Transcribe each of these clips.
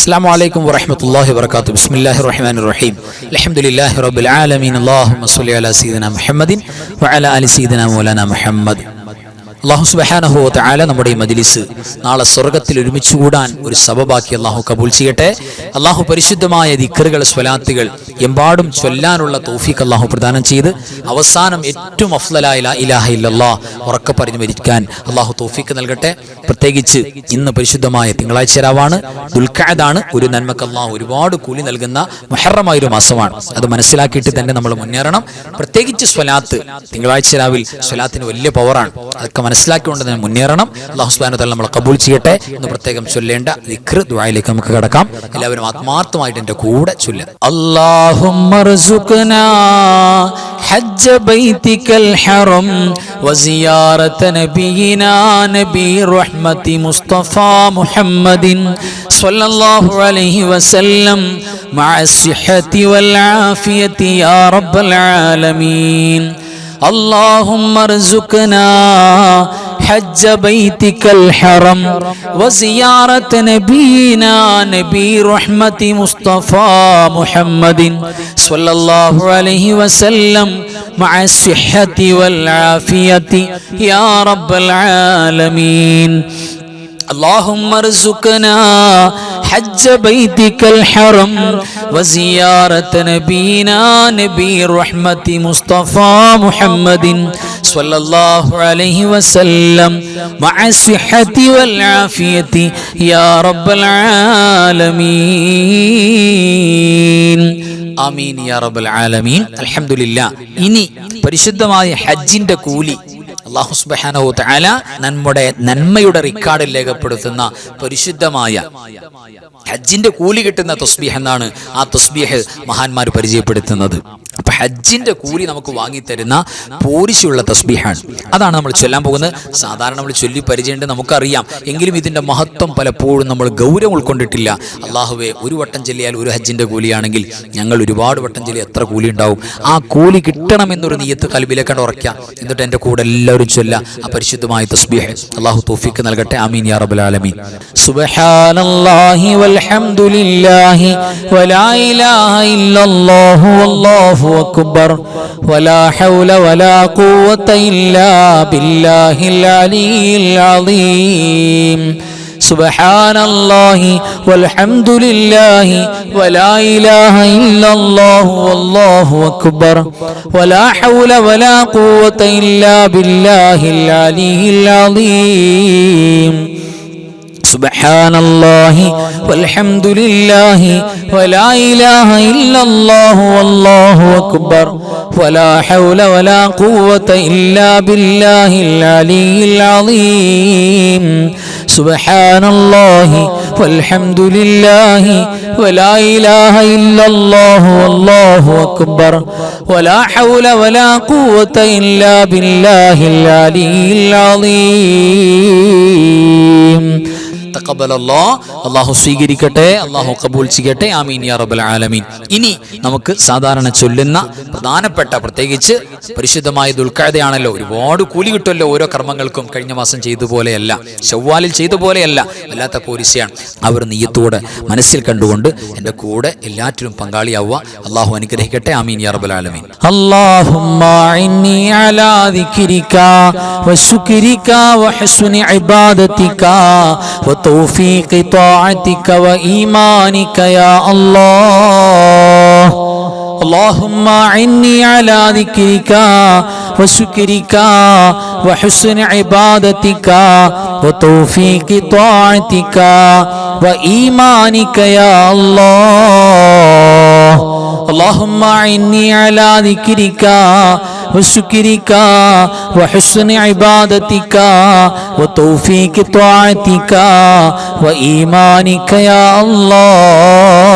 السلام عليكم ورحمة الله وبركاته. بسم الله الرحمن الرحيم. الحمد لله رب العالمين. اللهم صل على سيدنا محمد وعلى آل سيدنا مولانا محمد. അള്ളാഹു സുബ്ഹാനഹു വ തആല നമ്മുടെ ഈ മജ്ലിസ് നാളെ സ്വർഗ്ഗത്തിൽ ഒരുമിച്ച് കൂടാൻ ഒരു സബബാക്കി അള്ളാഹു കബൂൽ ചെയ്യട്ടെ. അള്ളാഹു പരിശുദ്ധമായ ദിക്റുകൾ സ്വലാത്തുകൾ എമ്പാടും ചൊല്ലാനുള്ള തൗഫീഖ് അള്ളാഹു പ്രദാനം ചെയ്ത് അവസാനം ഏറ്റവും അഫ്ളലായ ലാ ഇലാഹ ഇല്ലല്ലാഹ് ഉറക്കെ പറഞ്ഞു മരിക്കാൻ അള്ളാഹു തൗഫീഖ് നൽകട്ടെ. പ്രത്യേകിച്ച് ഇന്ന് പരിശുദ്ധമായ തിങ്കളാഴ്ച രാവാണ്, ദുൽഖഅദാണ്. ഒരു നന്മക്ക് അള്ളാഹു ഒരുപാട് കൂലി നൽകുന്ന മുഹറമായ ഒരു മാസമാണ്. അത് മനസ്സിലാക്കിയിട്ട് തന്നെ നമ്മൾ മുന്നേറണം. പ്രത്യേകിച്ച് സ്വലാത്ത്, തിങ്കളാഴ്ച രാവിൽ സ്വലാത്തിന് വലിയ പവറാണ്. അതൊക്കെ മനസ്സിലാക്കിക്കൊണ്ട് തന്നെ മുന്നേറണം. അല്ലാഹു സുബ്ഹാനഹു വ തആല നമ്മളെ ഖബൂൽ ചെയ്യട്ടെ. ഇന്ന് പ്രത്യേകം ചൊല്ലേണ്ട ദിക്ർ ദുആയിലേക്ക് നമുക്ക് കടക്കാം. എല്ലാവരും ആത്മാർത്ഥമായിട്ട് എൻ്റെ കൂടെ ചൊല്ലുക. അല്ലാഹുമ്മ റസുഖ്നാ ഹജ്ജ ബൈതിക്കൽ ഹറം വസിയാറത നബിയിനാ നബി റഹ്മത്തി മുസ്തഫ മുഹമ്മദിൻ സ്വല്ലല്ലാഹു അലൈഹി വസല്ലം മഅ സിഹ്ഹതി വൽ ആഫിയതി യാ റബ്ബൽ ആലമീൻ. اللهم ارزقنا حج بيتك الحرم وزيارة نبينا نبي رحمة مصطفى محمد صلى الله عليه وسلم مع الصحة والعافية يا رب العالمين. اللهم ارزقنا حج بيتك الحرم وزيارة نبينا نبي رحمة مصطفى محمد صلى الله عليه وسلم مع الصحة والعافية يا رب العالمين. ആമീൻ യാ റബ്ബൽ ആലമീൻ. അൽഹംദുലില്ലാ. ഇനി പരിശുദ്ധമായ ഹജ്ജിന്റെ കൂലി അല്ലാഹു സുബ്ഹാനഹു വ തആല നന്മയുടെ റിക്കാർഡിൽ രേഖപ്പെടുത്തുന്ന പരിശുദ്ധമായ ഹജ്ജിന്റെ കൂലി കിട്ടുന്ന തസ്ബീഹ് എന്നാണ് ആ തസ്ബീഹ് മഹാന്മാർ പരിചയപ്പെടുത്തുന്നത്. അപ്പൊ ഹജ്ജിന്റെ കൂലി നമുക്ക് വാങ്ങിത്തരുന്ന പോരിശുള്ള തസ്ബീഹാണ്. അതാണ് നമ്മൾ ചൊല്ലാൻ പോകുന്നത്. സാധാരണ നമ്മൾ ചൊല്ലി പരിചയമുണ്ട്, നമുക്കറിയാം. എങ്കിലും ഇതിന്റെ മഹത്വം പലപ്പോഴും നമ്മൾ ഗൗരവം ഉൾക്കൊണ്ടിട്ടില്ല. അള്ളാഹുവേ, ഒരു വട്ടം ചൊല്ലിയാൽ ഒരു ഹജ്ജിന്റെ കൂലിയാണെങ്കിൽ ഞങ്ങൾ ഒരുപാട് വട്ടം ചൊല്ലി എത്ര കൂലി ഉണ്ടാവും? ആ കൂലി കിട്ടണമെന്നൊരു നിയ്യത്ത് കൽബിലേക്കാണ് ഉറക്കുക. എന്നിട്ട് എൻ്റെ കൂടെ എല്ലാവരും ചൊല്ല ആ പരിശുദ്ധമായ തസ്ബീഹ്. അള്ളാഹു തൗഫീഖ് നൽകട്ടെ. ആമീൻ യാ റബ്ബൽ ആലമീൻ. സുബ്ഹാനല്ലാഹി വൽഹംദുലില്ലാഹി വലാ ഇലാഹ ഇല്ലല്ലാഹു വല്ലാഹു അക്ബർ വലാ ഹൗല വലാ ഖുവത ഇല്ലാ ബില്ലാഹിൽ അലിയിൽ അളീം. സുബ്ഹാനല്ലാഹി വൽഹംദുലില്ലാഹി വലാ ഇലാഹ ഇല്ലല്ലാഹു വല്ലാഹു അക്ബർ വലാ ഹൗല വലാ ഖുവത ഇല്ലാ ബില്ലാഹിൽ അലിയിൽ അളീം. സുബ്ഹാനല്ലാഹി വൽഹംദുലില്ലാഹി വലാ ഇലാഹ ഇല്ലല്ലാഹു വല്ലാഹു അക്ബർ വലാ ഹൗല വലാ ഖുവത ഇല്ലാ ബില്ലാഹിൽ അലിയിൽ അളീം. സുബ്ഹാനല്ലാഹി വൽഹംദുലില്ലാഹി വലാ ഇലാഹ ഇല്ലല്ലാഹു വല്ലാഹു അക്ബർ വലാ ഹൗല വലാ ഖുവത ഇല്ലാ ബില്ലാഹിൽ അലിയിൽ അളീം. അല്ലാഹു സ്വീകരിക്കട്ടെ, അല്ലാഹു കബൂൽ ചെയ്യട്ടെ. ആമീൻ യാ റബ്ബൽ ആലമീൻ. ഇനി നമുക്ക് സാധാരണ ചൊല്ലുന്ന പ്രധാനപ്പെട്ട, പ്രത്യേകിച്ച് പരിശുദ്ധമായ ദുൽഖഅദയാണല്ലോ, ഒരുപാട് കൂലി കിട്ടുമല്ലോ ഓരോ കർമ്മങ്ങൾക്കും. കഴിഞ്ഞ മാസം ചെയ്ത പോലെയല്ല, ശവ്വാലിൽ ചെയ്ത പോലെയല്ല, വല്ലാത്ത പോരിശയാണ്. അവർ നിയ്യത്തോടെ മനസ്സിൽ കണ്ടുകൊണ്ട് എൻ്റെ കൂടെ എല്ലാറ്റിലും പങ്കാളിയാവുക. അല്ലാഹു അനുഗ്രഹിക്കട്ടെ. ആമീൻ യാ റബ്ബൽ ആലമീൻ. അല്ലാഹുമ്മ ഇന്നി അലാ ദിക്രിക വശുക്രിക വഹുസ്നി ഇബാദതിക وتوفيق طاعتك وإيمانك يا الله. اللهم أعني على ذكرك وشكرك وحسن عبادتك وتوفيق طاعتك وإيمانك يا الله. اللهم أعني على ذكرك وشكرك وحسن عبادتك وتوفيق طاعتك وإيمانك يا الله.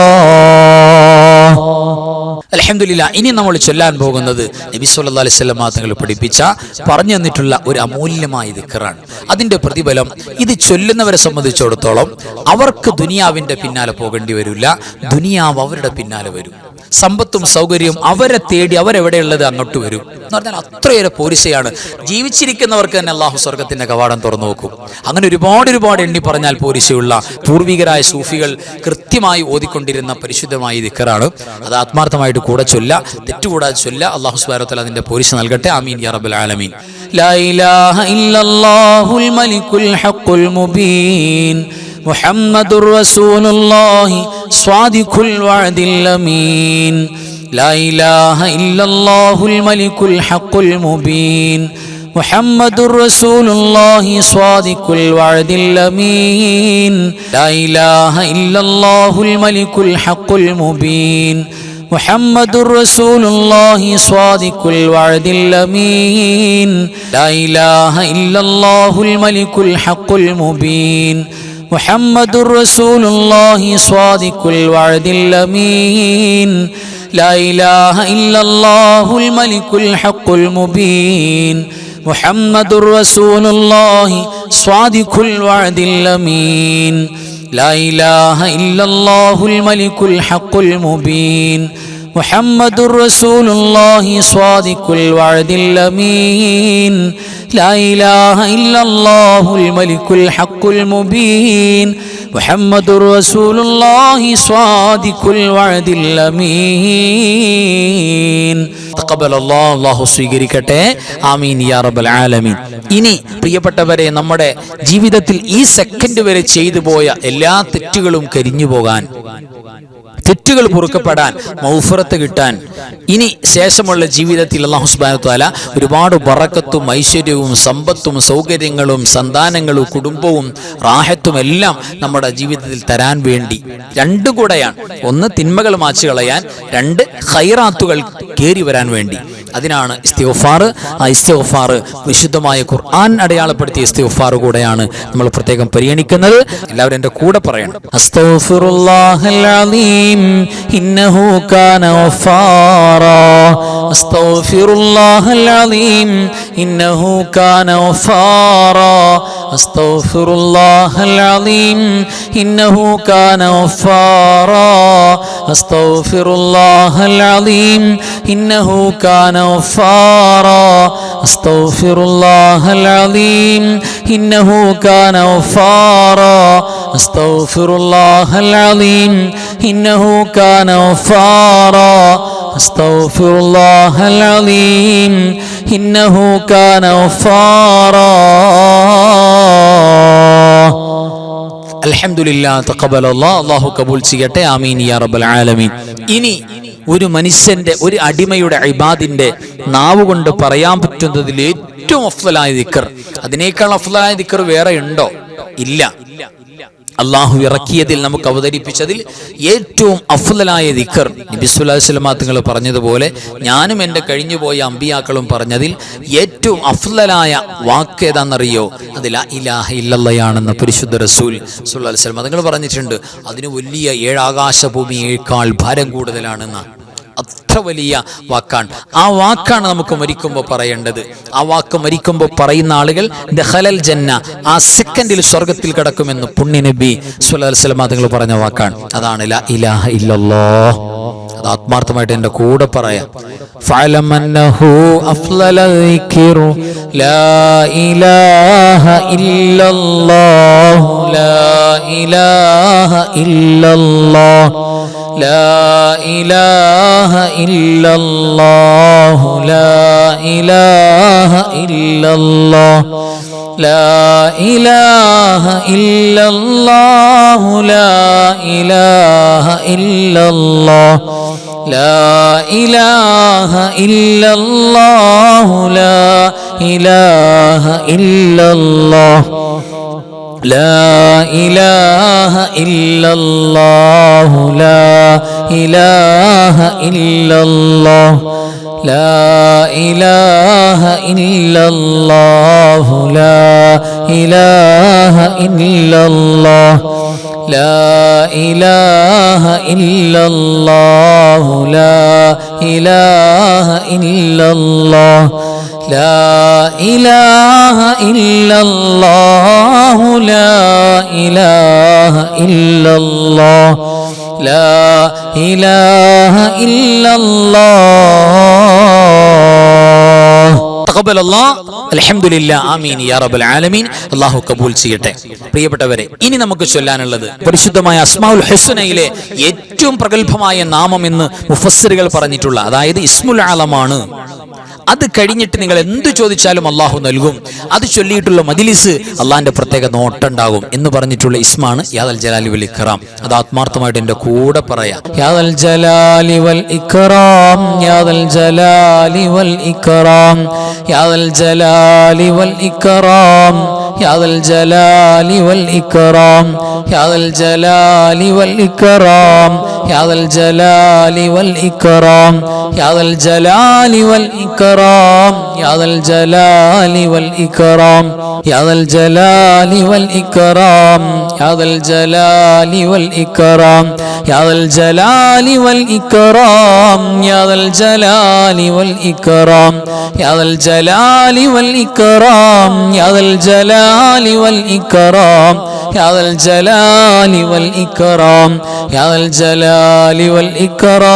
അൽഹംദുലില്ലാ. ഇനി നമ്മൾ ചൊല്ലാൻ പോകുന്നത് നബി സല്ലല്ലാഹു അലൈഹി വസല്ലം തങ്ങൾ പഠിപ്പിച്ച, പറഞ്ഞു തന്നിട്ടുള്ള ഒരു അമൂല്യമായ ദിക്റാണ്. അതിന്റെ പ്രതിഫലം ഇത് ചൊല്ലുന്നവരെ സംബന്ധിച്ചിടത്തോളം അവർക്ക് ദുനിയാവിന്റെ പിന്നാലെ പോകേണ്ടി വരില്ല, ദുനിയാവ് അവരുടെ പിന്നാലെ വരും. സമ്പത്തും സൗകര്യവും അവരെ തേടി അവരെവിടെയുള്ളത് അങ്ങോട്ട് വരും എന്ന് പറഞ്ഞാൽ അത്രയേറെ പോരിശയാണ്. ജീവിച്ചിരിക്കുന്നവർക്ക് തന്നെ അള്ളാഹു സ്വർഗത്തിന്റെ കവാടം തുറന്നു നോക്കും. അങ്ങനെ ഒരുപാട് എണ്ണി പറഞ്ഞാൽ പോരിശയുള്ള പൂർവികരായ സൂഫികൾ കൃത്യമായി ഓതിക്കൊണ്ടിരുന്ന പരിശുദ്ധമായ ദിക്റാണ്. അത് ആത്മാർത്ഥമായിട്ട് കൂടെ ചൊല്ല, തെറ്റുകൂടാതെ ചൊല്ല. അള്ളാഹു സുബ്ഹാനഹു വ തആല അതിന്റെ പോരിശ നൽകട്ടെ. ആമീൻ യാ റബ്ബൽ ആലമീൻ. ലാ ഇലാഹ ഇല്ലല്ലാഹുൽ മലിക്കുൽ ഹഖുൽ മുബീൻ മുഹമ്മദുർ റസൂലുള്ളാഹി സ്വാദിഖുൽ വഅദിൽ അമീൻ. ലാ ഇലാഹ ഇല്ലല്ലാഹുൽ മലിക്കുൽ ഹഖുൽ മുബീൻ മുഹമ്മദുർ റസൂലുള്ളാഹി സ്വാദിഖുൽ വഅദിൽ അമീൻ. ലാ ഇലാഹ ഇല്ലല്ലാഹുൽ മലിക്കുൽ ഹഖുൽ മുബീൻ മുഹമ്മദുർ റസൂലുള്ളാഹി സ്വാദിഖുൽ വഅദിൽ അമീൻ. ലാ ഇലാഹ ഇല്ലല്ലാഹുൽ മലിക്കുൽ ഹഖുൽ മുബീൻ മുഹമ്മദുർ റസൂലുള്ളാഹി സ്വാദിഖുൽ വഅദിൽ അമീൻ. ലാ ഇലാഹ ഇല്ലല്ലാഹുൽ മലിക്കുൽ ഹഖുൽ മുബീൻ മുഹമ്മദുർ റസൂലുള്ളാഹി സ്വാദിഖുൽ വഅദിൽ അമീൻ. ലാ ഇലാഹ ഇല്ലല്ലാഹുൽ മലിക്കുൽ ഹഖുൽ മുബീൻ മുഹമ്മദുർ റസൂലുള്ളാഹി സ്വാദിഖുൽ വഅദിൽ അമീൻ. ലാ ഇലാഹ ഇല്ലല്ലാഹുൽ മലിക്കുൽ ഹഖുൽ മുബീൻ മുഹമ്മദുർ റസൂലുള്ളാഹി സ്വാദിഖുൽ വഅദിൽ അമീൻ. തഖബ്ബലല്ലാഹു, അല്ലാഹു സ്വീകരിക്കട്ടെ. ആമീൻ യാ റബ്ബൽ ആലമീൻ. ഇനി പ്രിയപ്പെട്ടവരെ, നമ്മുടെ ജീവിതത്തിൽ ഈ സെക്കൻഡ് വരെ ചെയ്തു പോയ എല്ലാ തെറ്റുകളും കരിഞ്ഞു പോകാൻ, തെറ്റുകൾ പൊറുക്കപ്പെടാൻ, മൗഫറത്ത് കിട്ടാൻ, ഇനി ശേഷമുള്ള ജീവിതത്തിൽ അല്ലാഹു സുബ്ഹാനഹു വ തആല ഒരുപാട് ബറക്കത്തും ഐശ്വര്യവും സമ്പത്തും സൗകര്യങ്ങളും സന്താനങ്ങളും കുടുംബവും റാഹത്തും എല്ലാം നമ്മുടെ ജീവിതത്തിൽ തരാൻ വേണ്ടി രണ്ടും കൂടെയാണ്. ഒന്ന് തിന്മകൾ മാച്ചു കളയാൻ, രണ്ട് ഖൈറാത്തുകൾ കേറി വരാൻ വേണ്ടി. അതിനാണ് ഇസ്തിഗ്ഫാർ. ആ ഇസ്തിഗ്ഫാർ വിശുദ്ധമായ ഖുർആൻ അടയാളപ്പെടുത്തിയ ഇസ്തിഗ്ഫാർ കൂടെയാണ് നമ്മൾ പ്രത്യേകം പരിഗണിക്കുന്നത്. എല്ലാവരും എൻ്റെ കൂടെ പറയണം. അസ്തഗ്ഫിറുല്ലാഹൽ അലീം ഇന്നഹു കാന ഗഫാറാ. അസ്തഗ്ഫിറുല്ലാഹൽ അലീം ഇന്നഹു കാന ഗഫാറാ. അസ്തഗ്ഫിറുല്ലാഹൽ അലീം ഇന്നഹു കാന ഗഫാറാ. അസ്തഗ്ഫിറുല്ലാഹൽ അലീം ഇന്നഹു കാന غفارا. أستغفر الله العظيم إنه كان غفارا. أستغفر الله العظيم إنه كان غفارا. أستغفر الله العظيم إنه كان غفارا. അൽഹംദുലില്ലാഹ് തഖബ്ബലല്ലാഹ്, അല്ലാഹു കബൂൽ ചെയ്യട്ടെ. ആമീൻ യാ റബ്ബൽ ആലമീൻ. ഇനി ഒരു മനുഷ്യന്റെ, ഒരു അടിമയുടെ, ഇബാദിന്റെ നാവ് കൊണ്ട് പറയാൻ പറ്റുന്നതിൽ ഏറ്റവും അഫ്ളലായ ദിക്ർ, അതിനേക്കാൾ അഫ്ളലായ ദിക്ർ വേറെ ഉണ്ടോ? ഇല്ല. അള്ളാഹു ഇറക്കിയതിൽ നമുക്ക് അവതരിപ്പിച്ചതിൽ ഏറ്റവും അഫ്ളലായ ദിക്ർ നബി സല്ലല്ലാഹു അലൈഹി വസല്ലം തങ്ങൾ പറഞ്ഞതുപോലെ ഞാനും എൻ്റെ കഴിഞ്ഞുപോയ അമ്പിയാക്കളും പറഞ്ഞതിൽ ഏറ്റവും അഫ്ളലായ വാക്ക് ഏതാണെന്നറിയോ? അത് ലാ ഇലാഹ ഇല്ലല്ലാഹയാണെന്ന് പരിശുദ്ധ റസൂൽ സല്ലല്ലാഹു അലൈഹി വസല്ലം തങ്ങൾ പറഞ്ഞിട്ടുണ്ട്. അതിന് വലിയ 7 ആകാശഭൂമിയേക്കാൾ ഭാരം കൂടുതലാണെന്ന്. അത്ര വലിയ വാക്കാണ്. ആ വാക്കാണ് നമുക്ക് മരിക്കുമ്പോൾ പറയേണ്ടത്. ആ വാക്ക് മരിക്കുമ്പോൾ പറയുന്ന ആളുകൾ ദഖലൽ ജന്ന, ആ സെക്കൻഡിൽ സ്വർഗത്തിൽ കടക്കുമെന്ന് പുണ്യ നബി സല്ലല്ലാഹു അലൈഹി വസല്ലം തങ്ങൾ പറഞ്ഞ വാക്കാണ്. അതാണ് ലാ ഇലാഹ ഇല്ലല്ലാഹ്. അത് ആത്മാർത്ഥമായിട്ട് എൻ്റെ കൂടെ പറയാം. ഫഅലം അന്നഹു അഫ്ളല ദിക്റു ലാ ഇലാഹ ഇല്ലല്ലാഹ്. ലാ ഇലാഹ ഇല്ലല്ലാഹ്. لا إله إلا الله. لا إله إلا الله. لا إله إلا الله. لا إله إلا الله. لا إله إلا الله. لا إله إلا الله. لا إله إلا الله. لا إله إلا الله. لا إله إلا الله. لا إله إلا الله. لا إله ഇല്ലല്ലാഹു ലാ ഇലാഹ ഇല്ലല്ലാഹ് ലാ ഇലാഹ ഇല്ലല്ലാഹു ലാ ഇലാഹ ഇല്ലല്ലാഹ് ലാ ഇലാഹ ഇല്ലല്ലാഹ്. തഖബ്ബലല്ലാഹ്. അൽഹംദുലില്ലാഹ്. ആമീൻ യാ റബ്ബൽ ആലമീൻ. അല്ലാഹു കബൂൽ ചെയ്യട്ടെ. പ്രിയപ്പെട്ടവരെ, ഇനി നമുക്ക് ചൊല്ലാനുള്ളത് പരിശുദ്ധമായ അസ്മാഉൽ ഹുസ്നയിലെ ഏറ്റവും പ്രഗൽഭമായ നാമം എന്ന് മുഫസ്സിറുകൾ പറഞ്ഞിട്ടുള്ള, അതായത് ഇസ്മുൽ ആലമാണ്. അത് കഴിഞ്ഞിട്ട് നിങ്ങൾ എന്ത് ചോദിച്ചാലും അള്ളാഹു നൽകും. അത് ചൊല്ലിയിട്ടുള്ള മജ്ലിസ് അള്ളാഹിന്റെ പ്രത്യേക നോട്ടുണ്ടാകും എന്ന് പറഞ്ഞിട്ടുള്ള ഇസ്മാണ് യാദൽ ജലാലി വൽ ഇക്റാം. അത് ആത്മാർത്ഥമായിട്ട് എന്റെ കൂടെ പറയാം. യാദൽ ജലാലി വൽ ഇക്റാം, യാദൽ ജലാലി വൽ ഇക്റാം, യാദൽ ജലാലി വൽ ഇക്റാം, യാദൽ ജലാലി വൽ ഇക്റാം, യാദൽ ജലാലി വൽ ഇക്റാം, യാദൽ ജലാലി വൽ ഇക്റാം, യാദൽ ജലാലി വൽ ഇക്റാം, യാദൽ ജലാലി വൽ ഇക്റാം, യാദൽ ജലാലി വൽ ഇക്റാം, യാദൽ ജലാലി വൽ ഇക്റാം, യാദൽ ജലാലി വൽ ഇക്റാം, യാദൽ ജലാലി വൽ ഇക്റാം, യാദൽ ജലാലി വൽ ഇക്റാം, യാദൽ ജലാലി വൽ ഇക്റാം, യാദൽ ജലാലി വൽ ഇക്റാം, യാദൽ ജലാലി വൽ ഇക്റാം.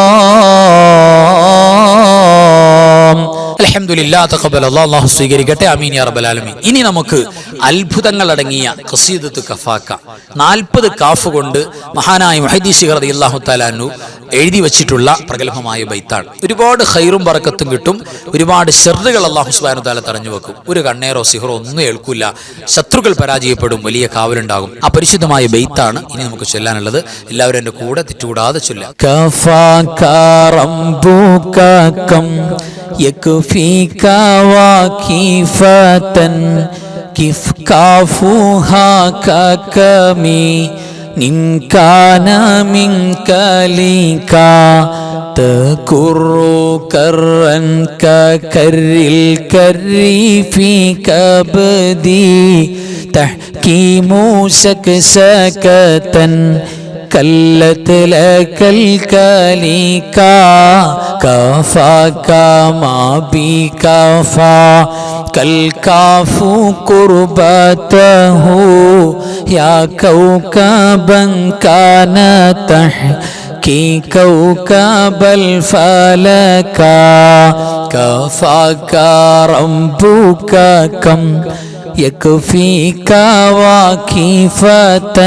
അൽഹംദുലില്ലാഹ്. തഖബ്ബലല്ലാഹ്. അല്ലാഹു സ്വീകരിക്കട്ടെ. ആമീൻ യാ റബ്ബൽ ആലമീൻ. ഇനി നമുക്ക് അത്ഭുതങ്ങൾ അടങ്ങിയ ഖസീദത്തു കഫാക്ക 40 കാഫ് കൊണ്ട് മഹാനായ മുഹദ്ദിസ് ശിഖർ റളിയല്ലാഹു തആല അൻഹു എഴുതി വെച്ചിട്ടുള്ള പ്രഗൽഭമായ ബൈത്താണ്. ഒരുപാട് ഖൈറും ബറക്കത്തും കിട്ടും. ഒരുപാട് ശർറുകൾ അല്ലാഹു സുബ്ഹാനഹു വ തആല തടഞ്ഞു വെക്കും. ഒരു കണ്ണേറോ സിഹറോ ഒന്നും ഏൽക്കില്ല. ശത്രുക്കൾ പരാജയപ്പെടും. വലിയ കാവലുണ്ടാകും. ആ പരിശുദ്ധമായ ബൈത്താണ് ഇനി നമുക്ക് ചൊല്ലാനുള്ളത്. എല്ലാവരും എൻ്റെ കൂടെ തെറ്റുകൂടാതെ ചൊല്ലാം. കഫാക റബ്ബുക കം യക്ഫീക വഖീഫതൻ കിഫ് കാഫുഹാ കകമി നിൻകാന മിൻകലിക തകുറു കറൻ കകരിൽ കരി ഫീ കബദി തഹ്കീമു സകസകതൻ كلت لك الكليكا كفاك ما بكفا كالكاف قربته يا كوكبا كان تحكي كوكب الفلكا كفاك ربك كم يكفيك واكفة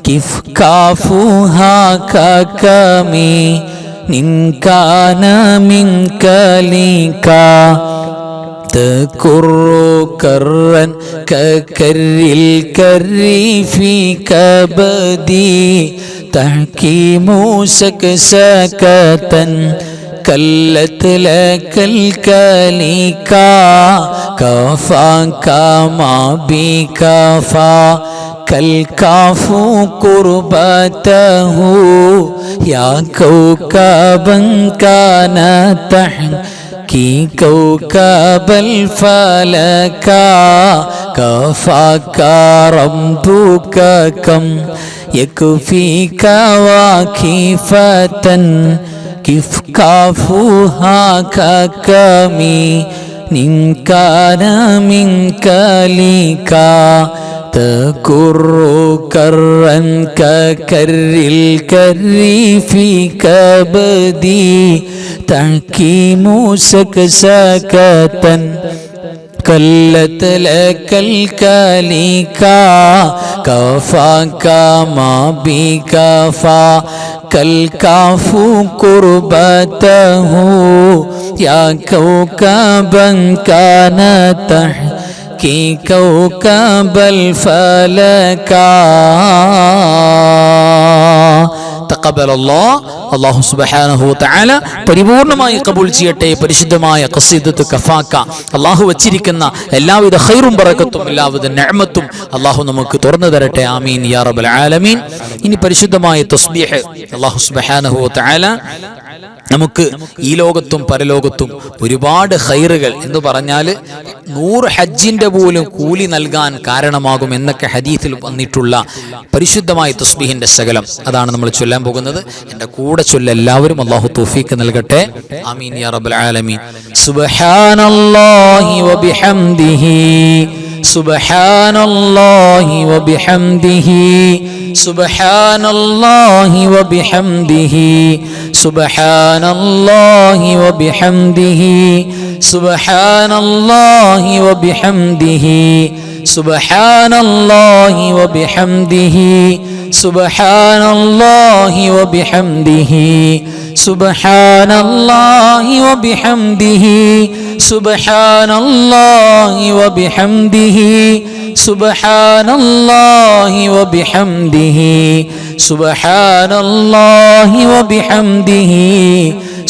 كيف كافوها ككمي إن كان منك ليكا تكر كرا ككر الكر في كبدي تحكيم سكسكة كلت لك الكليكا كفاك ما بكفا كالكاف قربته يا كوكبا كان تحكي كوكب الفلكا كفاك ربك كم يكفيك واكفة كيف كافوها ككمي إن كان منك ليكا تكر كرا ككر الكر في كبدي تحكيم سكسكة كلت لك الكليكا كفاك ما بكفا كالكاف قربته يا كوكبا كان تحكي كوكب الفلكا തഖബ്ബലല്ലാഹ്. അല്ലാഹു സുബ്ഹാനഹു വ തആല പരിപൂർണമായി കബൂൽ ചെയ്യട്ടെ. പരിശുദ്ധമായ ഖസീദത്തു കഫാക്ക അല്ലാഹു വച്ചിരിക്കുന്ന എല്ലാവിധ ഖൈറും ബറക്കത്തും എല്ലാവിധ നിഅമത്തും അല്ലാഹു നമുക്ക് തുറന്നു തരട്ടെ. ആമീൻ യാ റബ്ബൽ ആലമീൻ. ഇനി പരിശുദ്ധമായ തസ്ബീഹ് അല്ലാഹു സുബ്ഹാനഹു വ തആല നമുക്ക് ഈ ലോകത്തും പരലോകത്തും ഒരുപാട് ഖൈറുകൾ എന്ന് പറഞ്ഞാൽ 100 ഹജ്ജിന്റെ പോലും കൂലി നൽകാൻ കാരണമാകും എന്നൊക്കെ ഹദീസിൽ വന്നിട്ടുള്ള പരിശുദ്ധമായ തസ്ബീഹിന്റെ ശകലം അതാണ് നമ്മൾ ചൊല്ലാൻ പോകുന്നത്. എൻ്റെ കൂടെ ചൊല്ല എല്ലാവരും. അല്ലാഹു തൗഫീഖ് നൽകട്ടെ. ആമീൻ യാ റബ്ബൽ ആലമീൻ. സുബ്ഹാനല്ലാഹി വബിഹംദിഹി സുബ്ഹാനല്ലാഹി വബിഹംദിഹി സുബ്ഹാനല്ലാഹി വബിഹംദിഹി സുബ്ഹാനല്ലാഹി വബിഹംദിഹി സുബ്ഹാനല്ലാഹി വബിഹംദിഹി സുബ്ഹാനല്ലാഹി വബിഹംദിഹി സുബ്ഹാനല്ലാഹി വബിഹംദിഹി സുബ്ഹാനല്ലാഹി വബിഹംദിഹി സുബ്ഹാനല്ലാഹി വബിഹംദിഹി സുബ്ഹാനല്ലാഹി വബിഹംദിഹി സുബ്ഹാനല്ലാഹി വബിഹംദിഹി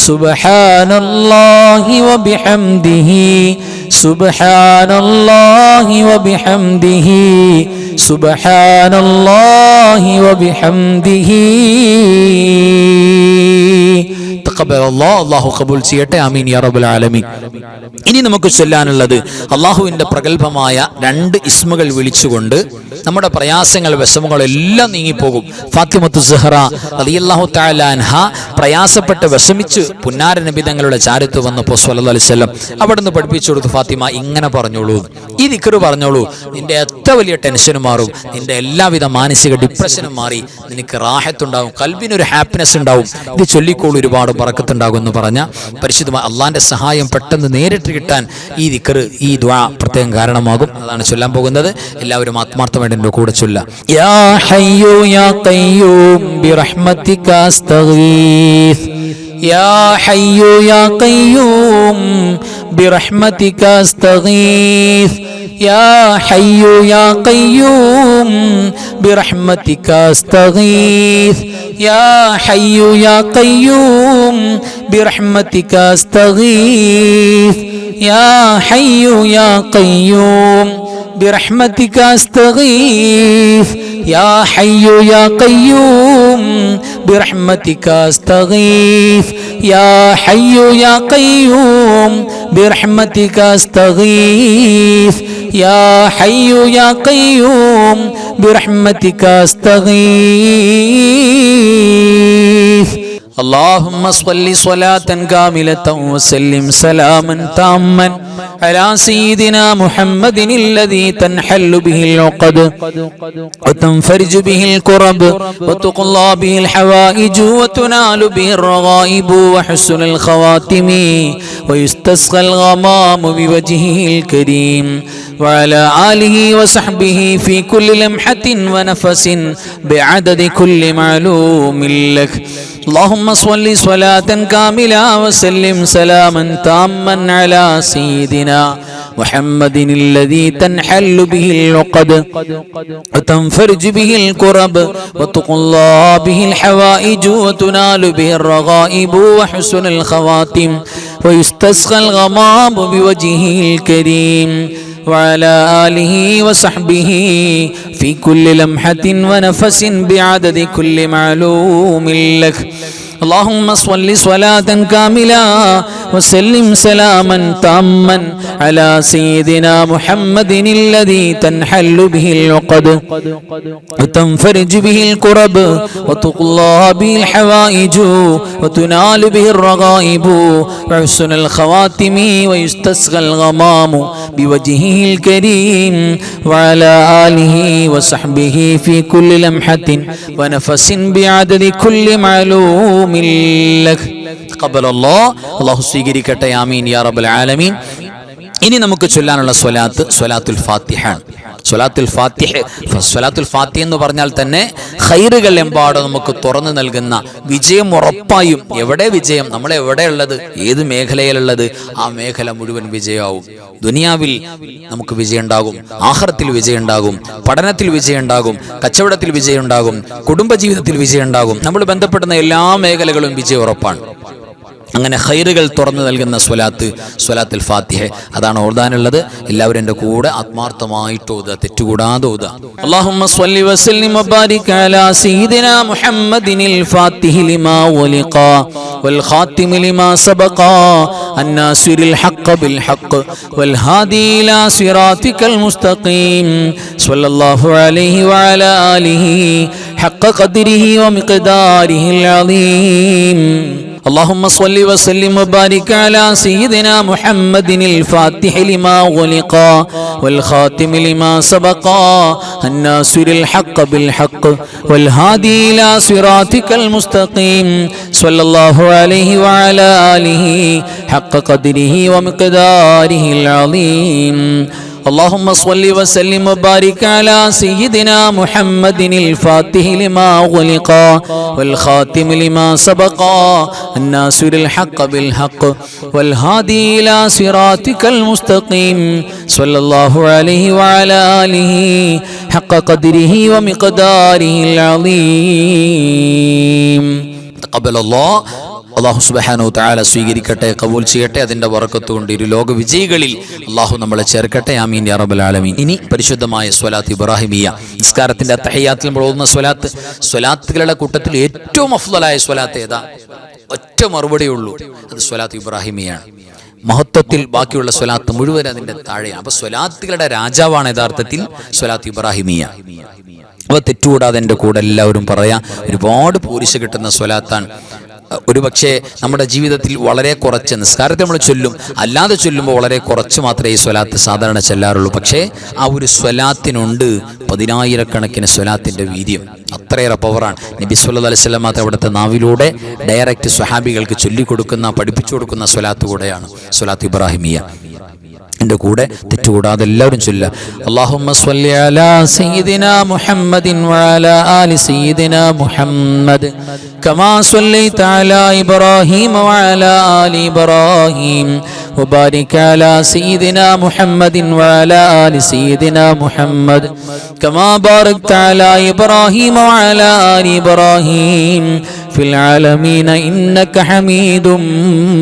സുബ്ഹാനല്ലാഹി വബിഹംദിഹി സുബ്ഹാനല്ലാഹി വബിഹംദിഹി സുബ്ഹാനല്ലാഹി വബിഹംദിഹി. അല്ലാഹു ഖബൂൽ ചെയ്യട്ടെ. ആമീൻ യാ റബ്ബൽ ആലമീൻ. ഇനി നമുക്ക് ചൊല്ലാനുള്ളത് അള്ളാഹുവിന്റെ പ്രഗൽഭമായ 2 ഇസ്മുകൾ വിളിച്ചുകൊണ്ട് നമ്മുടെ പ്രയാസങ്ങൾ വിഷമങ്ങൾ എല്ലാം നീങ്ങിപ്പോകും. ഫാത്തിമത്തു സുഹറ റളിയല്ലാഹു തആല അൻഹ പ്രയാസപ്പെട്ട് വിഷമിച്ച് പുന്നാര നബി തങ്ങളുടെ ചാരത്ത് വന്നപ്പോൾ സ്വല്ലല്ലാഹു അലൈഹി വസല്ലം അവിടുന്ന് പഠിപ്പിച്ചു കൊടുത്തു, ഫാത്തിമ ഇങ്ങനെ പറഞ്ഞോളൂ, ഈ ദിക്ർ പറഞ്ഞോളൂ, നിന്റെ എത്ര വലിയ ടെൻഷനും മാറും, നിന്റെ എല്ലാവിധ മാനസിക ഡിപ്രഷനും മാറി, നിനക്ക് റാഹത്തുണ്ടാകും, കൽബിനൊരു ഹാപ്പിനെസ് ഉണ്ടാവും, ഇത് ചൊല്ലിക്കോളൂ, ഒരുപാട് ബറക്കത്തുണ്ടാകും എന്ന് പറഞ്ഞ പരിശുദ്ധമായ അള്ളാന്റെ സഹായം പെട്ടെന്ന് നേരിട്ട് കിട്ടാൻ ഈ ദിക്ർ, ഈ ദുആ പ്രത്യേകം കാരണമാകും. അതാണ് ചൊല്ലാൻ പോകുന്നത്. എല്ലാവരും ആത്മാർത്ഥമായിട്ട് എൻ്റെ കൂടെ ചൊല്ലാം. യാ ഹയ്യു യാ ഖയ്യൂം ബിറഹ്മതിക അസ്തഗീസ് യാ ഹയ്യു യാ ഖയ്യൂം ബിറഹ്മതിക അസ്തഗീസ് യാ ഹയ്യു യാ ഖയ്യൂം ബിറഹ്മതിക അസ്തഗീസ് യാ ഹയ്യു യാ ഖയ്യൂം ബിറഹ്മതിക അസ്തഗീസ് യാ ഹയ്യു യാ ഖയ്യൂം ബിറഹ്മതിക അസ്തഗീസ് യാ ഹയ്യു യാ ഖയ്യൂം ബിറഹ്മതിക അസ്തഗീസ് യാ ഹയ്യു യാ ഖയ്യൂം ബിറഹ്മതിക അസ്തഗീസ് യാ ഹയ്യു യാ ഖയ്യൂം ബിറഹ്മതിക അസ്തഗീസ്. اللهم صل صلاة كاملة وسلم سلاما تاما على سيدنا محمد الذي تنحل به العقد وتنفرج به الكرب وتقضى به الحوائج وتنال به الرغائب وحسن الخواتم ويستسقى الغمام بوجهه الكريم وعلى آله وصحبه في كل لمحة ونفس بعدد كل معلوم لك. اللهم صل صلاة كاملة وسلم سلاما تاما على سيدنا محمد الذي تنحل به العقد وتنفرج به الكرب وتقضى به الحوائج وتنال به الرغائب وحسن الخواتم ويستسقى الغمام بوجهه الكريم وعلى آله وصحبه في كل لمحة ونفس بعدد كل معلوم لك. اللهم صل صلاة كاملة وسلم سلاما تاما على سيدنا محمد الذي تنحل به العقد وتنفرج به الكرب وتقضى به الحوائج وتنال به الرغائب وحسن الخواتم ويستسقى الغمام بوجهه الكريم وعلى آله وصحبه في كل لمحة ونفس بعدد كل معلوم لك. تقبل الله. അല്ലാഹു സ്വീകരിക്കട്ടെ. ആമീൻ യാ റബ്ബൽ ആലമീൻ. ഇനി നമുക്ക് ചൊല്ലാനുള്ള സ്വലാത്ത് സ്വലാത്തുൽ ഫാത്തിഹ. സ്വലാത്തുൽ ഫാത്തിഹ എന്ന് പറഞ്ഞാൽ തന്നെ ഖൈറുകൾ എമ്പാടും നമുക്ക് തുറന്നു നൽകുന്ന വിജയം ഉറപ്പായും. എവിടെ വിജയം? നമ്മൾ എവിടെയുള്ളത്, ഏത് മേഖലയിലുള്ളത്, ആ മേഖല മുഴുവൻ വിജയമാവും. ദുനിയാവിൽ നമുക്ക് വിജയം ഉണ്ടാകും, ആഖിറത്തിൽ വിജയം ഉണ്ടാകും, പഠനത്തിൽ വിജയം ഉണ്ടാകും, കച്ചവടത്തിൽ വിജയം ഉണ്ടാകും, കുടുംബജീവിതത്തിൽ വിജയം ഉണ്ടാകും. നമ്മൾ ബന്ധപ്പെടുന്ന എല്ലാ മേഖലകളും വിജയം ഉറപ്പാണ്. അങ്ങനെ ഖൈറുകൾ തുറന്നു നൽകുന്ന സ്വലാത്തുൽ ഫാത്തിഹ അതാണ് ഓതാനുള്ളത്. എല്ലാവരും എൻ്റെ കൂടെ ആത്മാർത്ഥമായിട്ട് ഓതുക, തെറ്റുകൂടാതെ ഓതുക. അല്ലാഹുമ്മ സ്വല്ലി വസല്ലിം വബാരിക് അലാ സയ്യിദിനാ മുഹമ്മദിനിൽ ഫാത്തിഹി ലിമാ വലിഖ والخاتم لما سبق الناصر الحق بالحق والهادي إلى صراطك المستقيم صلى الله عليه وعلى آله حق قدره ومقداره العظيم. اللهم صل وسلم وبارك على سيدنا محمد الفاتح لما أغلق والخاتم لما سبق الناصر الحق بالحق والهادي إلى صراطك المستقيم صلى الله عليه وعلى آله حق قدره ومقداره العظيم. اللهم صل وسلم وبارك على سيدنا محمد الفاتح لما أغلق والخاتم لما سبق الناصر الحق بالحق والهادي إلى صراطك المستقيم صلى الله عليه وعلى آله حق قدره ومقداره العظيم. تقبل الله. അള്ളാഹു സുബ്ഹാനഹു തആല സ്വീകരിക്കട്ടെ, കബൂൽ ചെയ്യട്ടെ. അതിന്റെ ബറക്കത്ത് കൊണ്ട് ഇരു ലോക വിജയികളിൽ അള്ളാഹു നമ്മളെ ചേർക്കട്ടെ. ആമീൻ യാ റബ്ബൽ ആലമീൻ. ഇനി പരിശുദ്ധമായ സ്വലാത്ത് ഇബ്രാഹിമിയ, നിസ്കാരത്തിന്റെ തഹയ്യാത്തിൽ നമ്മൾ ഓതുന്ന സ്വലാത്ത്. സ്വലാത്തുകളുടെ കൂട്ടത്തിൽ ഏറ്റവും അഫ്ളലായ സ്വലാത്ത് ഏതാ? ഒറ്റ മറുപടിയുള്ളൂ, അത് സ്വലാത്ത് ഇബ്രാഹിമിയാണ്. മഹത്വത്തിൽ ബാക്കിയുള്ള സ്വലാത്ത് മുഴുവൻ അതിന്റെ താഴെയാണ്. അപ്പൊ സ്വലാത്തുകളുടെ രാജാവാണ് യഥാർത്ഥത്തിൽ സ്വലാത്ത് ഇബ്രാഹിമിയ. അപ്പൊ തെറ്റുകൂടാതെ എൻ്റെ കൂടെ എല്ലാവരും പറയാം. ഒരുപാട് പോരിശ കിട്ടുന്ന സ്വലാത്താണ്. ഒരു പക്ഷേ നമ്മുടെ ജീവിതത്തിൽ വളരെ കുറച്ച്, നിസ്കാരത്തെ നമ്മൾ ചൊല്ലും, അല്ലാതെ ചൊല്ലുമ്പോൾ വളരെ കുറച്ച് മാത്രമേ ഈ സ്വലാത്ത് സാധാരണ ചെല്ലാറുള്ളൂ. പക്ഷേ ആ ഒരു സ്വലാത്തിനുണ്ട് 10,000-കണക്കിന് സ്വലാത്തിൻ്റെ വീര്യം. അത്രയേറെ പവറാണ്. നബി സല്ലല്ലാഹു അലൈഹി വസല്ലം അവിടുത്തെ നാവിലൂടെ ഡയറക്റ്റ് സ്വഹാബികൾക്ക് ചൊല്ലിക്കൊടുക്കുന്ന, പഠിപ്പിച്ചു കൊടുക്കുന്ന സ്വലാത്ത് കൂടെയാണ് സ്വലാത്ത് ഇബ്രാഹിമിയ. എൻ്റെ കൂടെ തെറ്റുകൂടാതെ എല്ലാവരും ചൊല്ലുക. അല്ലാഹുമ്മ സ്വല്ലി അലാ സയ്യിദിനാ മുഹമ്മദിൻ വഅലാ ആലി സയ്യിദിനാ മുഹമ്മദ് കമാ സ്വല്ലൈത അലാ ഇബ്രാഹീം വഅലാ ആലി ഇബ്രാഹീം وبارك على سيدنا محمد وعلى آل سيدنا محمد كما باركت على إبراهيم وعلى آل إبراهيم في العالمين إنك حميد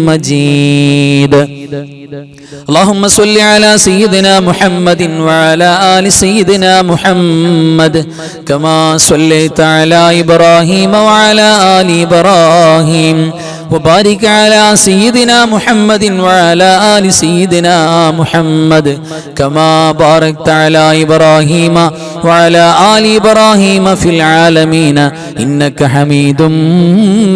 مجيد. اللهم صل على سيدنا محمد وعلى آل سيدنا محمد كما صليت على إبراهيم وعلى آل إبراهيم وبارك على سيدنا محمد وعلى آل سيدنا محمد كما باركت على إبراهيم وعلى آل إبراهيم في العالمين إنك حميد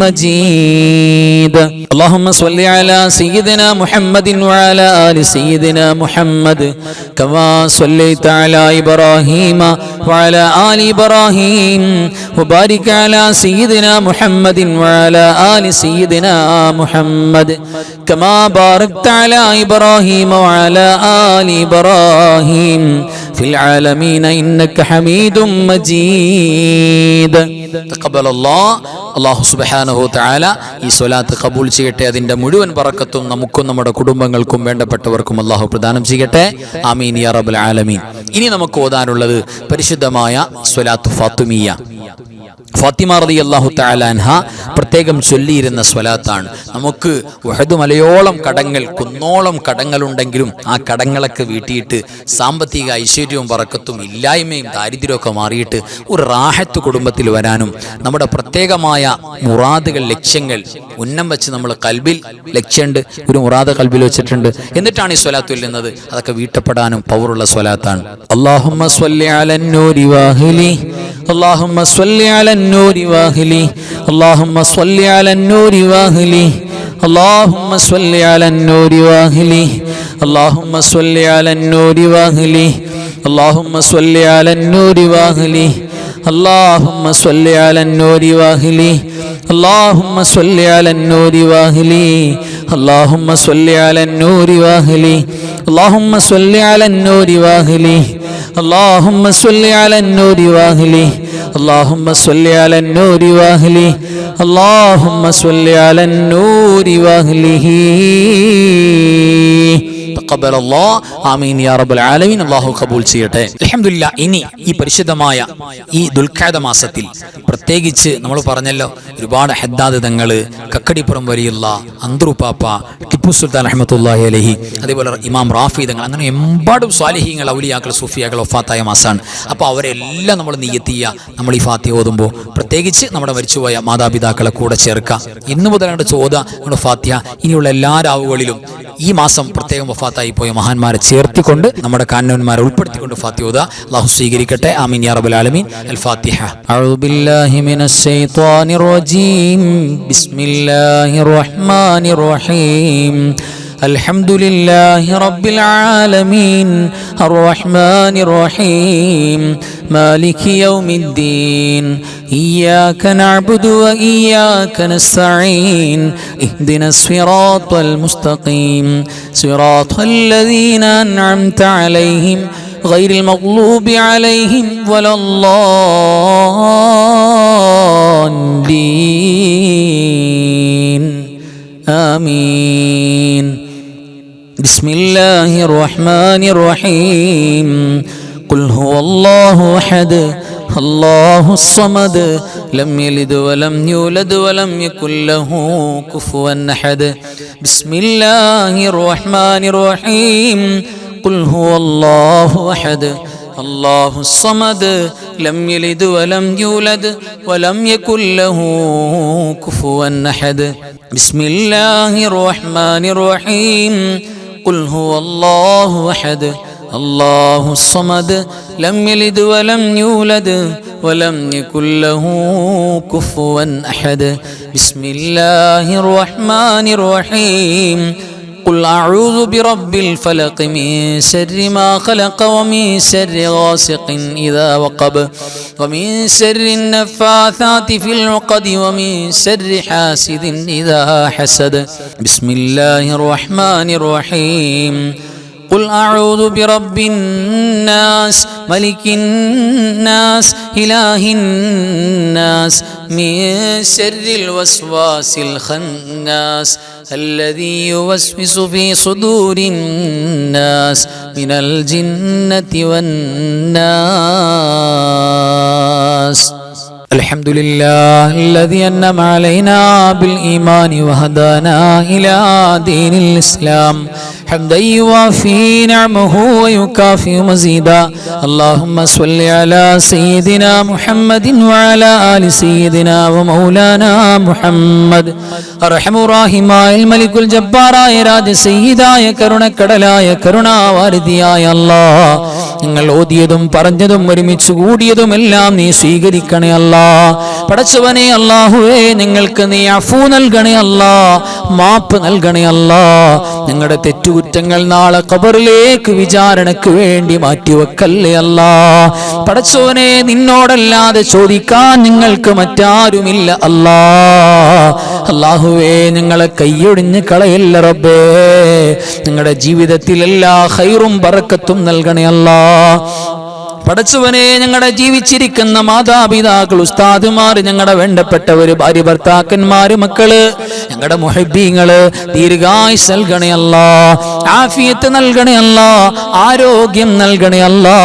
مجيد. اللهم صل على سيدنا محمد وعلى آل سيدنا محمد كما صليت على إبراهيم وعلى آل إبراهيم وبارك على سيدنا محمد وعلى آل سيدنا محمد كما باركت على إبراهيم وعلى آل إبراهيم في العالمين إنك حميد مجيد. تقبل الله. അല്ലാഹു സുബ്ഹാനഹു തആല ഈ സ്വലാത്ത് ഖബൂൽ ചെയ്യട്ടെ. അതിന്റെ മുഴുവൻ ബറക്കത്തും നമുക്കും നമ്മുടെ കുടുംബങ്ങൾക്കും വേണ്ടപ്പെട്ടവർക്കും അല്ലാഹു പ്രദാനം ചെയ്യട്ടെ. ആമീൻ യാ റബ്ബൽ ആലമീൻ. ഇനി നമുക്ക് ഓതാനുള്ളത് പരിശുദ്ധമായ സ്വലാത്ത് ഫാത്തിമിയ. ഫാത്തിമ റളിയല്ലാഹു തആല അൻഹ പ്രത്യേകം ചൊല്ലിയിരുന്ന സ്വലാത്താണ്. നമുക്ക് ഉഹദ് മലയോളം കടങ്ങൾ, കുന്നോളം കടങ്ങളുണ്ടെങ്കിലും ആ കടങ്ങളൊക്കെ വീട്ടിയിട്ട് സാമ്പത്തിക ഐശ്വര്യവും ബറക്കത്തും ഇല്ലായ്മയും ദാരിദ്ര്യമൊക്കെ മാറിയിട്ട് ഒരു റാഹത്ത് കുടുംബത്തിൽ വരാനും നമ്മുടെ പ്രത്യേകമായ മുറാദുകൾ, ലക്ഷ്യങ്ങൾ ഉന്നം വെച്ച് നമ്മൾ കൽബിൽ ലക്ഷ്യമുണ്ട്, ഒരു മുറാദ് കൽബിൽ വെച്ചിട്ടുണ്ട്, എന്നിട്ടാണ് ഈ സ്വലാത്ത് ചൊല്ലുന്നത്. അതൊക്കെ വീട്ടപ്പെടാനും പവറുള്ള സ്വലാത്താണ്. അല്ലാഹുമ്മ സ്വല്ലി അലൻ നൂരി വാഹിലി اللهم صل على النور واهلي اللهم صل على النور واهلي اللهم صل على النور واهلي اللهم صل على النور واهلي اللهم صل على النور واهلي اللهم صل على النور واهلي اللهم صل على النور واهلي اللهم صل على النور واهلي اللهم صل على النور واهلي اللهم صل على النور واهلي اللهم صل على النور واهلي اللهم صل على النور واهله. تقبل الله. ആമീൻ യാ റബ്ബൽ ആലമീൻ. അല്ലാഹു ഖബൂൽ ചെയ്യട്ടെ. അൽഹംദുലില്ലാഹ്. ഇനി ഈ പരിശുദ്ധമായ ഈ ദുൽഖഅദ മാസത്തിൽ പ്രത്യേകിച്ച് നമ്മൾ പറഞ്ഞല്ലോ, ഒരുപാട് ഹദ്ദാദ് തങ്ങൾ, കക്കടിപ്പുറം വലിയുള്ള അന്തറുപ്പാപ്പ, ടിപ്പു സുൽത്താൻ റഹ്മത്തുള്ളാഹി അലൈഹി, അതേപോലെ ഇമാം റാഫി തങ്ങൾ, അങ്ങനെ എമ്പാടും സ്വാലിഹീങ്ങൾ, ഔലിയാക്കൾ, സൂഫിയാക്കൾ വഫാത്തായ മാസമാണ്. അപ്പോൾ അവരെല്ലാം നമ്മൾ നിയ്യത്ത് ചെയ്യുക. നമ്മൾ ഈ ഫാത്തിഹ ഓതുമ്പോൾ പ്രത്യേകിച്ച് നമ്മുടെ മരിച്ചുപോയ മാതാപിതാക്കളെ കൂടെ ചേർക്കുക. ഇന്ന് മുതൽ അങ്ങോട്ട് ചോദുക നമ്മുടെ ഫാത്തിഹ. ഇനിയുള്ള എല്ലാ രാവുകളിലും ഈ മാസം പ്രത്യേകം വഫാത്തായി പോയ മഹാന്മാരെ ചേർത്തിക്കൊണ്ട് നമ്മുടെ കാരണവന്മാരെ ഉൾപ്പെടുത്തിക്കൊണ്ട് ഫാത്തിഹ ഓതുക. അല്ലാഹു സ്വീകരിക്കട്ടെ. ആമീൻ യാ റബ്ബൽ ആലമീൻ. അൽ ഫാത്തിഹ. അഊദു ബില്ലാഹി മിനശ് ശൈത്വാനിർ റജീം. ബിസ്മില്ലാഹിർ റഹ്മാനിർ റഹീം. الحمد لله رب العالمين الرحمن الرحيم مالك يوم الدين إياك نعبد وإياك نستعين اهدنا الصراط المستقيم صراط الذين أنعمت عليهم غير المغلوب عليهم ولا الضالين آمين. بسم الله الرحمن الرحيم. قل هو الله أحد الله الصمد لم يلد ولم يولد ولم يكن له كفوا أحد. بسم الله الرحمن الرحيم. قل هو الله أحد الله الصمد لم يلد ولم يولد ولم يكن له كفوا أحد. بسم الله الرحمن الرحيم. قل هو الله أحد الله الصمد لم يلد ولم يولد ولم يكن له كفوا أحد. بسم الله الرحمن الرحيم. قل أعوذ برب الفلق من شر ما خلق ومن شر غاسق إذا وقب ومن شر النفاثات في العقد ومن شر حاسد إذا حسد. بسم الله الرحمن الرحيم. قل أعوذ برب الناس ملك الناس إله الناس من شر الوسواس الخناس الذي يوسوس في صدور الناس من الجنة والناس. الحمد لله الذي أنعم علينا بالإيمان وهدانا إلى دين الإسلام حمدا يوافي نعمه ويكافئ مزيدا. اللهم صل على سيدنا محمد وعلى آل سيدنا ومولانا محمد. أرحم الراحمين الملك الجبار راج سيداയ കരുണക്കടലായ കരുണാവാരിധിയായ അല്ലാഹ്, നിങ്ങൾ ഓതിയതും പറഞ്ഞതും ഒരുമിച്ച് കൂടിയതുമെല്ലാം നീ സ്വീകരിക്കണേ അല്ലാ. പടച്ചവനെ അല്ലാഹുവേ, നിങ്ങൾക്ക് നീ അഫൂ നൽകണേ അല്ലാ, മാപ്പ് നൽകണേ അല്ലാ. ഞങ്ങളുടെ തെറ്റുകുറ്റങ്ങൾ നാളെ ഖബറിലേക്ക് വിചാരണയ്ക്ക് വേണ്ടി മാറ്റിവെക്കല്ലേ അല്ലാ. പടച്ചവനെ, നിന്നോടല്ലാതെ ചോദിക്കാൻ നിങ്ങൾക്ക് മറ്റാരുമില്ല അല്ലാ. അല്ലാഹുവേ, ഞങ്ങളെ കൈയൊടിഞ്ഞ് കളയല്ല റബ്ബേ. ഞങ്ങളുടെ ജീവിതത്തിൽ എല്ലാ ഖൈറും ബറക്കത്തും നൽകണേ അല്ലാ. പടച്ചവനെ, ഞങ്ങളുടെ ജീവിച്ചിരിക്കുന്ന മാതാപിതാക്കൾ, ഉസ്താദുമാർ, ഞങ്ങളുടെ വേണ്ടപ്പെട്ടവര്, ഭാര്യ ഭർത്താക്കന്മാര്, മക്കള്, ഞങ്ങളുടെ മുഹബ്ബീങ്ങള് ദീർഘായുസ് നൽകണേ അല്ലാ, ആഫിയത്ത് നൽകണേ അല്ലാ, ആരോഗ്യം നൽകണേ അല്ലാ.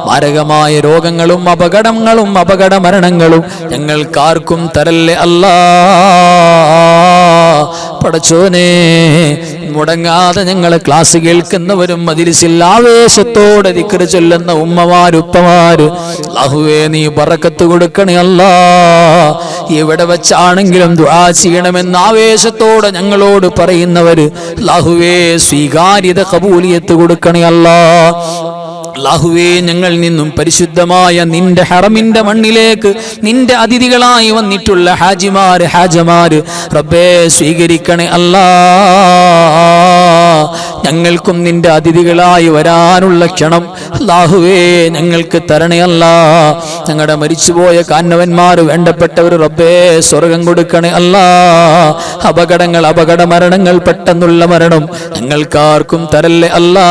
മാരകമായ രോഗങ്ങളും അപകടങ്ങളും അപകട മരണങ്ങളും ഞങ്ങൾക്കാർക്കും തരല്ലേ അല്ലാ. പടച്ചോനെ, മുടങ്ങാതെ ഞങ്ങളെ ക്ലാസ് കേൾക്കുന്നവരും മജ്‌ലിസിൽ ആവേശത്തോടെ ദിക്ർ ചൊല്ലുന്ന ഉമ്മമാര്, ഉപ്പമാര്, അല്ലാഹുവേ നീ ബറക്കത്ത് കൊടുക്കണേ അല്ലാ. എവിടെ വെച്ചാണെങ്കിലും ദുആ ചെയ്യണമെന്ന് ആവേശത്തോടെ ഞങ്ങളോട് പറയുന്നവര്, അല്ലാഹുവേ സ്വീകാര്യത ഖബൂലിയത്ത് കൊടുക്കണേ അല്ലാ. അല്ലാഹുവേ, ഞങ്ങൾ നിന്നും പരിശുദ്ധമായ നിന്റെ ഹറമിന്റെ മണ്ണിലേക്ക് നിന്റെ അതിഥികളായി വന്നിട്ടുള്ള ഹാജിമാര്, ഹാജമാര് റബ്ബേ സ്വീകരിക്കണേ അല്ലാ. ഞങ്ങൾക്കും നിന്റെ അതിഥികളായി വരാനുള്ള ക്ഷണം അല്ലാഹുവേ ഞങ്ങൾക്ക് തരണേ അല്ലാ. ഞങ്ങളുടെ മരിച്ചുപോയ കാരണവന്മാർ, വേണ്ടപ്പെട്ടവർ റബ്ബേ സ്വർഗം കൊടുക്കണേ അല്ലാ. അപകടങ്ങൾ, അപകട മരണങ്ങൾ, പെട്ടെന്നുള്ള മരണം ഞങ്ങൾക്കാർക്കും തരല്ലേ അല്ലാ.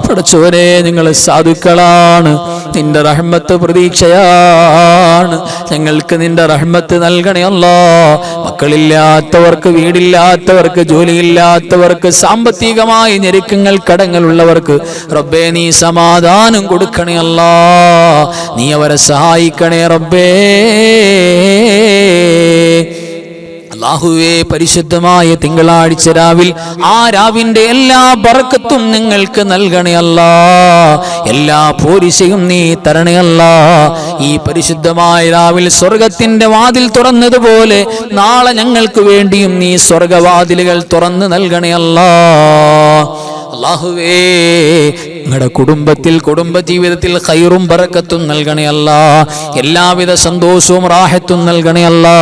പടച്ചോനെ, നിങ്ങൾ സാധുക്കളാണ്, നിന്റെ റഹ്മത്ത് പ്രതീക്ഷയാണ്. ഞങ്ങൾക്ക് നിന്റെ റഹ്മത്ത് നൽകണേ അല്ലാ. മക്കളില്ലാത്തവർക്ക്, വീടില്ലാത്തവർക്ക്, ജോലിയില്ലാത്തവർക്ക്, സാമ്പത്തികമായി ഞെരുക്കങ്ങൾ, കടങ്ങളുള്ളവർക്ക് റബ്ബേ നീ സമാധാനം കൊടുക്കണേ അല്ലാ. നീ അവരെ സഹായിക്കണേ റബ്ബേ. അല്ലാഹുവേ, പരിശുദ്ധമായ തിങ്കളാഴ്ച രാവിൽ ആ രാവിന്റെ എല്ലാ ബർക്കത്തും ഞങ്ങൾക്ക് നൽകണേ അല്ലാ. എല്ലാ പോരിശയും നീ തരണേ അല്ലാ. ഈ പരിശുദ്ധമായ രാവിൽ സ്വർഗത്തിന്റെ വാതിൽ തുറന്നതുപോലെ നാളെ ഞങ്ങൾക്ക് വേണ്ടിയും നീ സ്വർഗവാതിലുകൾ തുറന്നു നൽകണേ അല്ലാ. അല്ലാഹുവേ, ഞങ്ങളുടെ കുടുംബത്തിൽ കുടുംബജീവിതത്തിൽ ഖൈറും ബറക്കത്തും നൽകണേ അല്ലാ. എല്ലാവിധ സന്തോഷവും റാഹത്തും നൽകണേ അല്ലാ.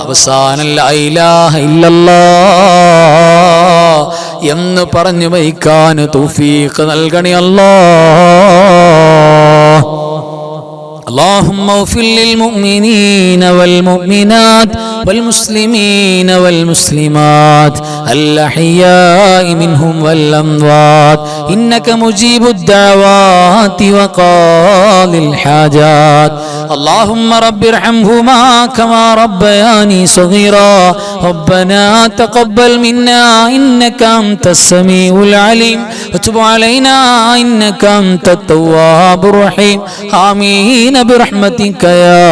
അവസാനം ലാ ഇലാഹ ഇല്ലല്ലാഹ് എന്ന് പറഞ്ഞു വയ്ക്കാൻ തൗഫീഖ് നൽകണേ അല്ലാ. اللهم اغفر للمؤمنين والمؤمنات والمسلمين والمسلمات الأحياء منهم والأموات إنك مجيب الدعوات وقاضي الحاجات. اللهم رب ارحمهما كما ربياني صغيرا. ربنا تقبل منا إنك أنت السميع العليم وتب علينا إنك أنت التواب الرحيم. آمين برحمتك يا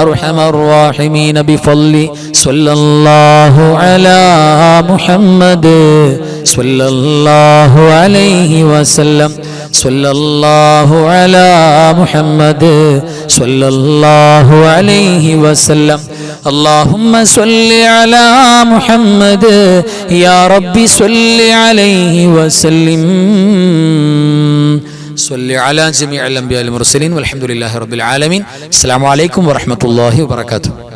أرحم الراحمين. بفضل صلى الله على محمد صلى الله عليه وسلم. صلى الله على محمد صلى الله عليه وسلم. اللهم صل على محمد يا ربي صل عليه وسلم. صل على جميع الأنبياء والمرسلين والحمد لله رب العالمين. السلام عليكم ورحمة الله وبركاته.